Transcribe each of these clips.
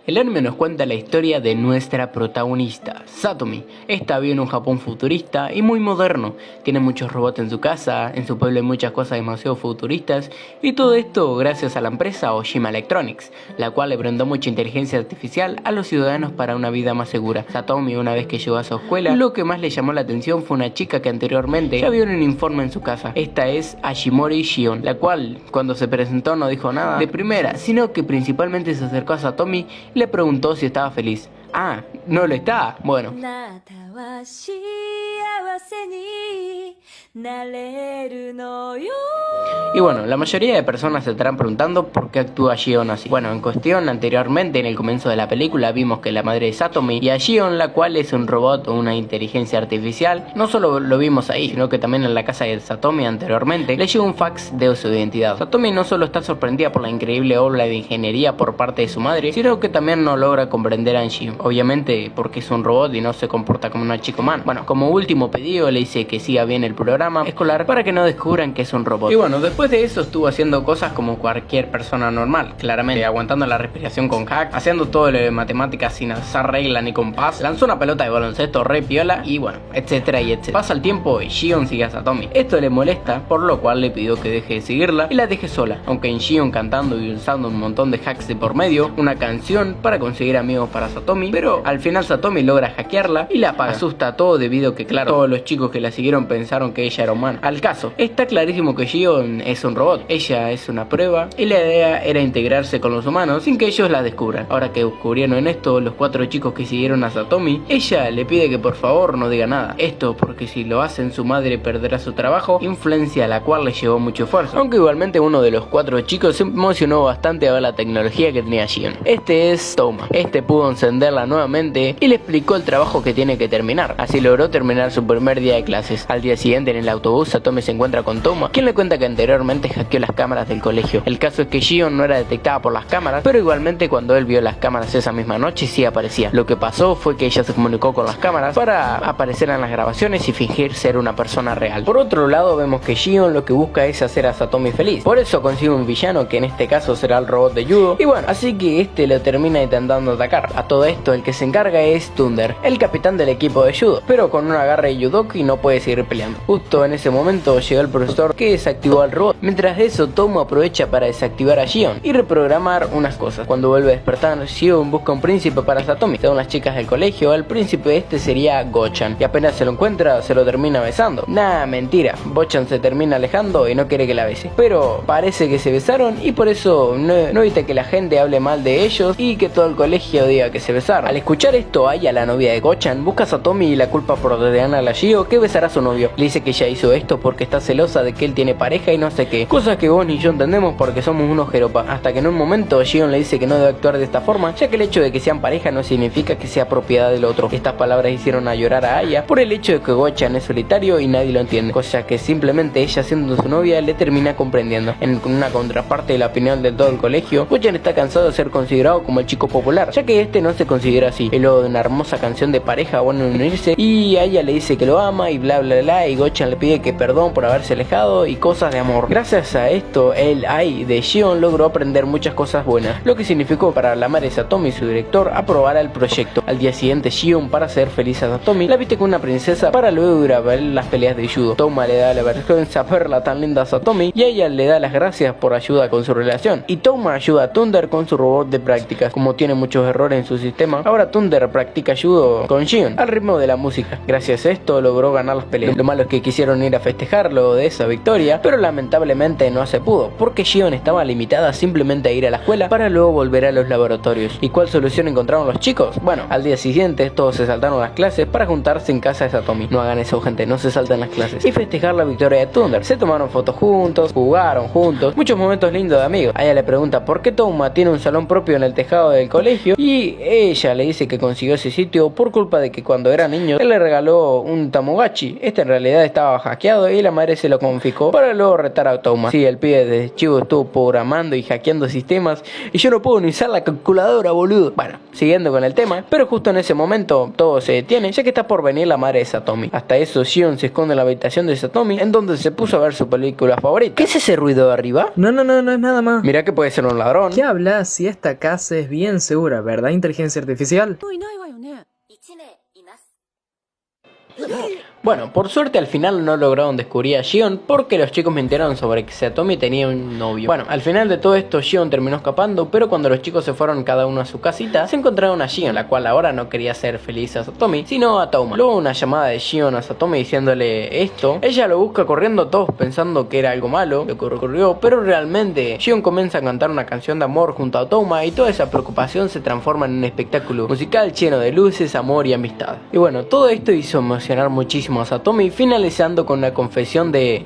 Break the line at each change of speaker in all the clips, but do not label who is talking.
El anime nos cuenta la historia de nuestra protagonista, Satomi. Esta vive en un Japón futurista y muy moderno. Tiene muchos robots en su casa, en su pueblo hay muchas cosas demasiado futuristas, y todo esto gracias a la empresa Oshima Electronics, la cual le brindó mucha inteligencia artificial a los ciudadanos para una vida más segura. Satomi, una vez que llegó a su escuela, lo que más le llamó la atención fue una chica que anteriormente ya vio un informe en su casa. Esta es Hashimori Shion, la cual cuando se presentó no dijo nada de primera, sino que principalmente se acercó a Satomi y le preguntó si estaba feliz. Ah, no lo está. Bueno. Y bueno, la mayoría de personas se estarán preguntando por qué actúa Shion así. Bueno, en cuestión, anteriormente en el comienzo de la película vimos que la madre de Satomi y a Shion, la cual es un robot o una inteligencia artificial, no solo lo vimos ahí, sino que también en la casa de Satomi anteriormente le llegó un fax de su identidad. Satomi no solo está sorprendida por la increíble obra de ingeniería por parte de su madre, sino que también no logra comprender a Shion, obviamente porque es un robot y no se comporta como una chica humana. Bueno, como último pedido le dice que siga bien el programa escolar para que no descubran que es un robot. Y bueno, después de eso estuvo haciendo cosas como cualquier persona normal, claramente aguantando la respiración con hack, haciendo todo lo de matemáticas sin usar regla ni compás, lanzó una pelota de baloncesto re piola y bueno, etcétera y etcétera. Pasa el tiempo y Shion sigue a Satomi. Esto le molesta, por lo cual le pidió que deje de seguirla y la deje sola, aunque en Shion cantando y usando un montón de hacks de por medio, una canción para conseguir amigos para Satomi, pero al final Satomi logra hackearla y la apaga. Asusta a todo debido a que claro, todos los chicos que la siguieron pensaron que ella era humana. Al caso, está clarísimo que Shion es un robot, ella es una prueba y la idea era integrarse con los humanos sin que ellos la descubran. Ahora que descubrieron en esto los 4 chicos que siguieron a Satomi, ella le pide que por favor no diga nada. Esto porque si lo hacen su madre perderá su trabajo, influencia a la cual le llevó mucho esfuerzo. Aunque igualmente uno de los 4 chicos se emocionó bastante a ver la tecnología que tenía Shion. Este es Touma. Este pudo encenderla nuevamente y le explicó el trabajo que tiene que terminar. Así logró terminar su primer día de clases. Al día siguiente en el autobús Satomi se encuentra con Touma, quien le cuenta que anteriormente hackeó las cámaras del colegio. El caso es que Shion no era detectada por las cámaras, pero igualmente cuando él vio las cámaras esa misma noche sí aparecía. Lo que pasó fue que ella se comunicó con las cámaras para aparecer en las grabaciones y fingir ser una persona real. Por otro lado vemos que Shion lo que busca es hacer a Satomi feliz. Por eso consigue un villano que en este caso será el robot de judo y bueno, así que este lo termina intentando atacar. A todo esto el que se encarga es Thunder, el capitán del equipo de judo, pero con un agarre de judoki no puede seguir peleando. Justo en ese momento llega el profesor que desactivó al robot. Mientras de eso Touma aprovecha para desactivar a Shion y reprogramar unas cosas. Cuando vuelve a despertar, Shion busca un príncipe para Satomi. Según las chicas del colegio, el príncipe este sería Gochan y apenas se lo encuentra se lo termina besando. Nah, mentira, Gochan se termina alejando y no quiere que la bese, pero parece que se besaron y por eso no evita que la gente hable mal de ellos y que todo el colegio diga que se besaron. Al escuchar esto, Aya, la novia de Gochan, busca a Satomi y la culpa por ordenar a la Shio que besará a su novio. Le dice que ella hizo esto porque está celosa de que él tiene pareja y no sé qué, cosas que vos ni yo entendemos porque somos unos jeropa, hasta que en un momento Shion le dice que no debe actuar de esta forma, ya que el hecho de que sean pareja no significa que sea propiedad del otro. Estas palabras hicieron a llorar a Aya por el hecho de que Gochan es solitario y nadie lo entiende, cosa que simplemente ella siendo su novia le termina comprendiendo. En una contraparte de la opinión de todo el colegio, Gochan está cansado de ser considerado como el chico popular, ya que este no se considera así. Es luego de una hermosa canción de pareja bueno en unirse y a ella le dice que lo ama y bla bla bla, y Gochan le pide que perdón por haberse alejado y cosas de amor. Gracias a esto el AI de Shion logró aprender muchas cosas buenas, lo que significó para la madre de Satomi y su director aprobar el proyecto. Al día siguiente Shion, para hacer feliz a Satomi, la viste con una princesa para luego grabar las peleas de judo. Touma le da la vergüenza verla tan linda a Satomi y ella le da las gracias por ayuda con su relación, y Touma ayuda a Thunder con su robot de prácticas. Como tiene muchos errores en su sistema, ahora Thunder practica judo con Shion al ritmo de la música. Gracias a esto logró ganar las peleas. Lo malo es que quisieron ir a festejarlo de esa victoria, pero lamentablemente no se pudo porque Shion estaba limitada simplemente a ir a la escuela para luego volver a los laboratorios. ¿Y cuál solución encontraron los chicos? Bueno, al día siguiente todos se saltaron las clases para juntarse en casa de Satomi. No hagan eso, gente, no se salten las clases. Y festejar la victoria de Thunder. Se tomaron fotos juntos, jugaron juntos, muchos momentos lindos de amigos. A ella le pregunta por qué Touma tiene un salón propio en el tejado del colegio y ella le dice que consiguió ese sitio por culpa de que cuando era niño él le regaló siendo un Tamagotchi. Este en realidad estaba hackeado y la madre se lo confiscó para luego retar a Touma. Sí, el pibe desde chivo estuvo programando y hackeando sistemas y yo no puedo ni usar la calculadora, boludo. Bueno, siguiendo con el tema, pero justo en ese momento todo se detiene, ya que está por venir la madre de Satomi. Hasta eso, Shion se esconde en la habitación de Satomi, en donde se puso a ver su película favorita. ¿Qué es ese ruido de arriba?
No es nada más.
Mirá que puede ser un ladrón.
¿Qué hablas si esta casa es bien segura, verdad, inteligencia artificial?
Bueno, por suerte al final no lograron descubrir a Shion porque los chicos mintieron sobre que Satomi tenía un novio. Bueno, al final de todo esto Shion terminó escapando, pero cuando los chicos se fueron cada uno a su casita, se encontraron a Shion, la cual ahora no quería hacer feliz a Satomi, sino a Touma. Luego una llamada de Shion a Satomi diciéndole esto, ella lo busca corriendo, todos pensando que era algo malo lo que ocurrió, pero realmente Shion comienza a cantar una canción de amor junto a Touma y toda esa preocupación se transforma en un espectáculo musical lleno de luces, amor y amistad. Y bueno, todo esto hizo emocionar muchísimo a Satomi, finalizando con una confesión de...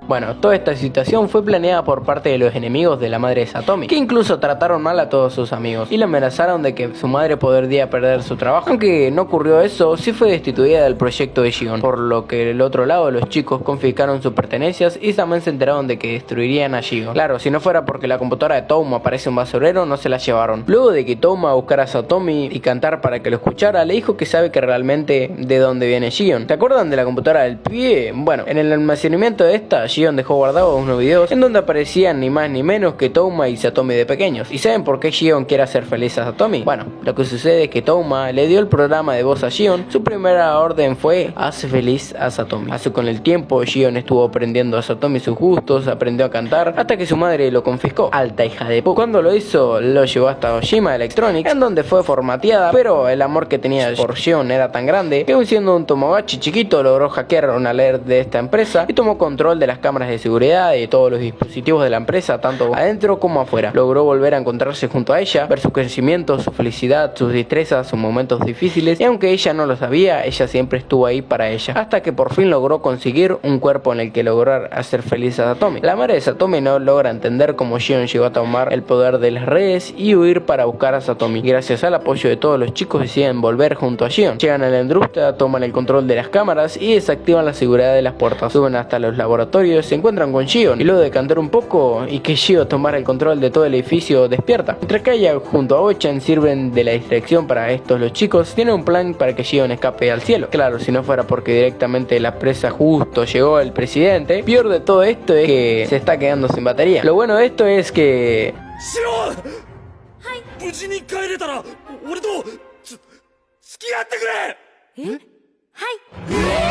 Bueno, toda esta situación fue planeada por parte de los enemigos de la madre de Satomi, que incluso trataron mal a todos sus amigos y le amenazaron de que su madre podría perder su trabajo. Aunque no ocurrió eso, sí fue destituida del proyecto de Shion, por lo que del otro lado los chicos confiscaron sus pertenencias y también se enteraron de que destruirían a Shion. Claro, si no fuera porque la computadora de Touma parece un basurero, no se la llevaron. Luego de que Touma buscara a Satomi y cantar para que lo escuchara, le dijo que sabe que realmente de dónde viene Shion. ¿Se acuerdan de la computadora del pie? Bueno, en el almacenamiento de esta, Shion dejó guardados unos videos en donde aparecían ni más ni menos que Touma y Satomi de pequeños. ¿Y saben por qué Shion quiere hacer feliz a Satomi? Bueno, lo que sucede es que Touma le dio el programa de voz a Shion. Su primera orden fue hace feliz a Satomi. Así con el tiempo Shion estuvo aprendiendo a Satomi sus gustos, aprendió a cantar hasta que su madre lo confiscó. Alta hija de puta. Cuando lo hizo lo llevó hasta Oshima Electronics, en donde fue formateada, pero el amor que tenía por Shion era tan grande que aun siendo un Tamagotchi chiquito logró hackear una alert de esta empresa y tomó control de las cámaras de seguridad y de todos los dispositivos de la empresa, tanto adentro como afuera. Logró volver a encontrarse junto a ella, ver su crecimiento, su felicidad, sus destrezas, sus momentos difíciles, y aunque ella no lo sabía, ella siempre estuvo ahí para ella, hasta que por fin logró conseguir un cuerpo en el que lograr hacer feliz a Satomi. La madre de Satomi no logra entender cómo Shion llegó a tomar el poder de las redes y huir para buscar a Satomi. Gracias al apoyo de todos los chicos deciden volver junto a Shion. Llegan a la industria, toman el control de las cámaras y desactivan la seguridad de las puertas. Suben hasta los laboratorios, se encuentran con Shion y luego de cantar un poco y que Shion tomara el control de todo el edificio despierta. Mientras que ella junto a Ochan sirven de la distracción para estos los chicos, tienen un plan para que Shion escape al cielo. Claro, si no fuera porque directamente la presa justo llegó el presidente. Peor de todo esto es que se está quedando sin batería. Lo bueno de esto es que...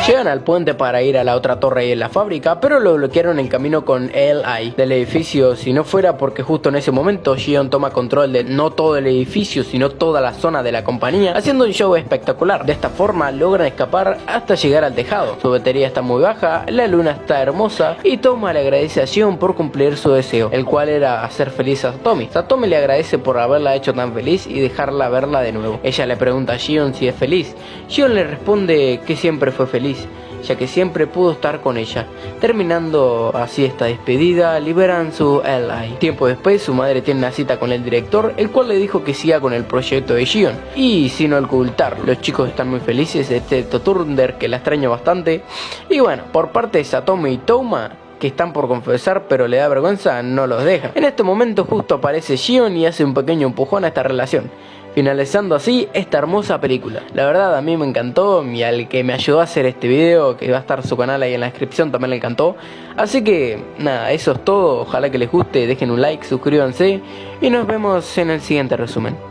Llegan al puente para ir a la otra torre y en la fábrica, pero lo bloquearon en camino con LI del edificio. Si no fuera porque justo en ese momento Shion toma control de no todo el edificio, sino toda la zona de la compañía, haciendo un show espectacular. De esta forma logran escapar hasta llegar al tejado. Su batería está muy baja, la luna está hermosa y Touma le agradece a Shion por cumplir su deseo, el cual era hacer feliz a Satomi. Satomi le agradece por haberla hecho tan feliz y dejarla verla de nuevo. Ella le pregunta a Shion si es feliz. Shion le responde que siempre fue feliz, ya que siempre pudo estar con ella. Terminando así esta despedida, liberan su LI. Tiempo después, su madre tiene una cita con el director, el cual le dijo que siga con el proyecto de Shion. Y sin ocultar, los chicos están muy felices, excepto Thunder, que la extraña bastante. Y bueno, por parte de Satomi y Touma, que están por confesar pero le da vergüenza, no los deja. En este momento justo aparece Shion y hace un pequeño empujón a esta relación, finalizando así esta hermosa película. La verdad a mí me encantó y al que me ayudó a hacer este video, que va a estar su canal ahí en la descripción, también le encantó. Así que nada, eso es todo, ojalá que les guste, dejen un like, suscríbanse y nos vemos en el siguiente resumen.